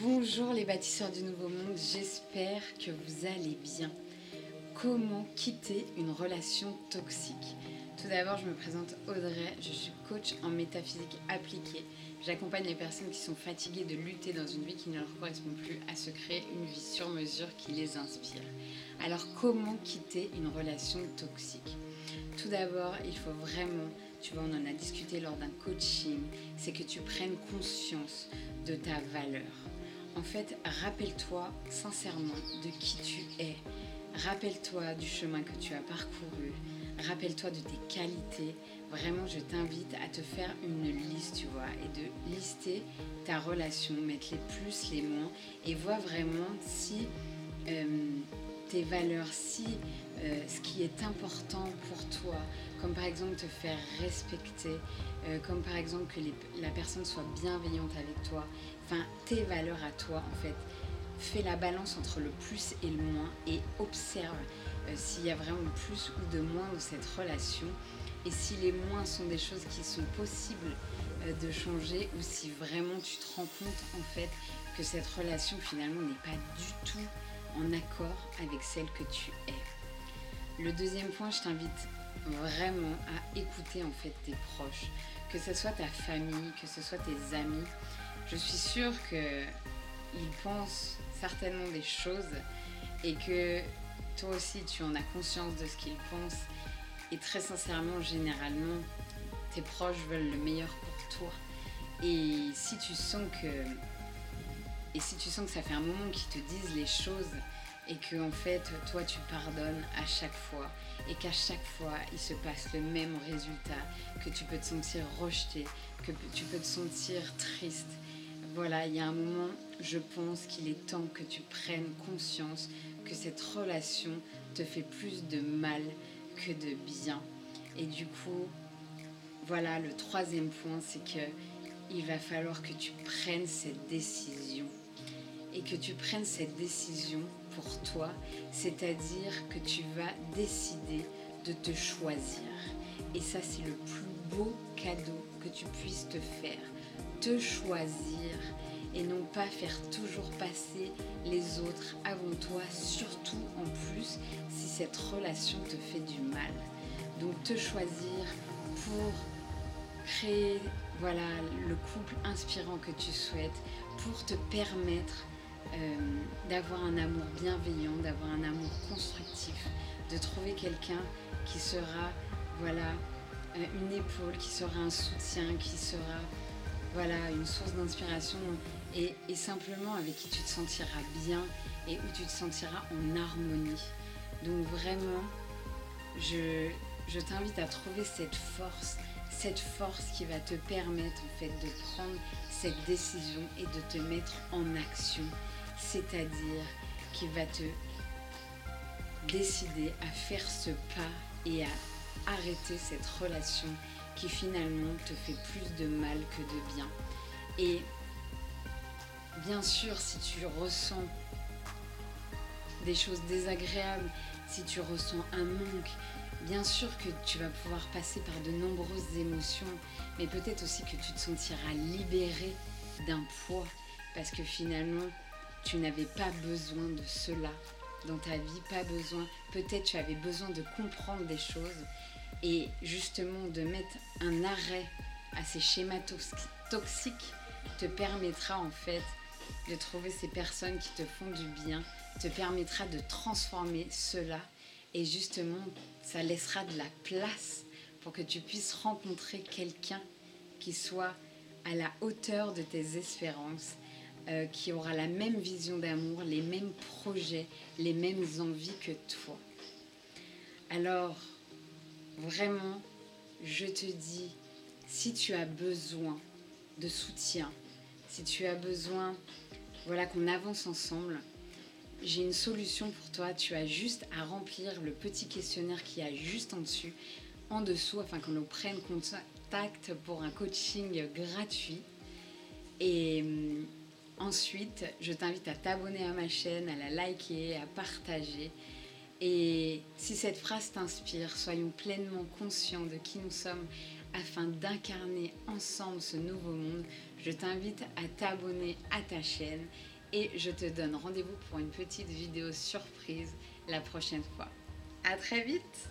Bonjour les bâtisseurs du nouveau monde, j'espère que vous allez bien. Comment quitter une relation toxique? Tout d'abord, je me présente Audrey, je suis coach en métaphysique appliquée. J'accompagne les personnes qui sont fatiguées de lutter dans une vie qui ne leur correspond plus à se créer une vie sur mesure qui les inspire. Alors comment quitter une relation toxique? Tout d'abord, il faut vraiment, on en a discuté lors d'un coaching, c'est que tu prennes conscience de ta valeur. En fait, rappelle-toi sincèrement de qui tu es. Rappelle-toi du chemin que tu as parcouru. Rappelle-toi de tes qualités. Vraiment, je t'invite à te faire une liste, et de lister ta relation, mettre les plus, les moins, et vois vraiment si tes valeurs, si ce qui est important pour toi, comme par exemple te faire respecter, comme par exemple que la personne soit bienveillante avec toi, enfin tes valeurs à toi en fait. Fais la balance entre le plus et le moins et observe s'il y a vraiment plus ou de moins dans cette relation et si les moins sont des choses qui sont possibles de changer ou si vraiment tu te rends compte en fait que cette relation finalement n'est pas du tout en accord avec celle que tu es. Le deuxième point, je t'invite vraiment à écouter en fait tes proches, que ce soit ta famille, que ce soit tes amis. Je suis sûre qu'ils pensent certainement des choses et que toi aussi tu en as conscience de ce qu'ils pensent et très sincèrement, généralement, tes proches veulent le meilleur pour toi. Et si tu sens que ça fait un moment qu'ils te disent les choses et que en fait toi tu pardonnes à chaque fois et qu'à chaque fois il se passe le même résultat, que tu peux te sentir rejeté, que tu peux te sentir triste, voilà, il y a un moment, je pense qu'il est temps que tu prennes conscience que cette relation te fait plus de mal que de bien. Et du coup, voilà, le troisième point, c'est qu'il va falloir que tu prennes cette décision. Et que tu prennes cette décision pour toi, c'est-à-dire que tu vas décider de te choisir. Et ça, c'est le plus beau cadeau que tu puisses te faire. Te choisir et non pas faire toujours passer les autres avant toi, surtout en plus si cette relation te fait du mal. Donc te choisir pour créer le couple inspirant que tu souhaites, pour te permettre d'avoir un amour bienveillant, d'avoir un amour constructif, de trouver quelqu'un qui sera une épaule, qui sera un soutien, qui sera une source d'inspiration et simplement avec qui tu te sentiras bien et où tu te sentiras en harmonie. Donc vraiment, je t'invite à trouver cette force qui va te permettre en fait de prendre cette décision et de te mettre en action, c'est-à-dire qui va te décider à faire ce pas et à arrêter cette relation qui finalement te fait plus de mal que de bien. Et bien sûr, si tu ressens des choses désagréables, si tu ressens un manque, bien sûr que tu vas pouvoir passer par de nombreuses émotions, mais peut-être aussi que tu te sentiras libéré d'un poids, parce que finalement, tu n'avais pas besoin de cela dans ta vie, pas besoin. Peut-être tu avais besoin de comprendre des choses et justement de mettre un arrêt à ces schémas toxiques te permettra en fait de trouver ces personnes qui te font du bien, te permettra de transformer cela et justement ça laissera de la place pour que tu puisses rencontrer quelqu'un qui soit à la hauteur de tes espérances, qui aura la même vision d'amour, les mêmes projets, les mêmes envies que toi. Alors, vraiment, je te dis, si tu as besoin de soutien, si tu as besoin qu'on avance ensemble, j'ai une solution pour toi. Tu as juste à remplir le petit questionnaire qui est juste en dessous, afin qu'on nous prenne contact pour un coaching gratuit. Et ensuite, je t'invite à t'abonner à ma chaîne, à la liker, à partager. Et si cette phrase t'inspire, soyons pleinement conscients de qui nous sommes afin d'incarner ensemble ce nouveau monde. Je t'invite à t'abonner à ta chaîne et je te donne rendez-vous pour une petite vidéo surprise la prochaine fois. À très vite!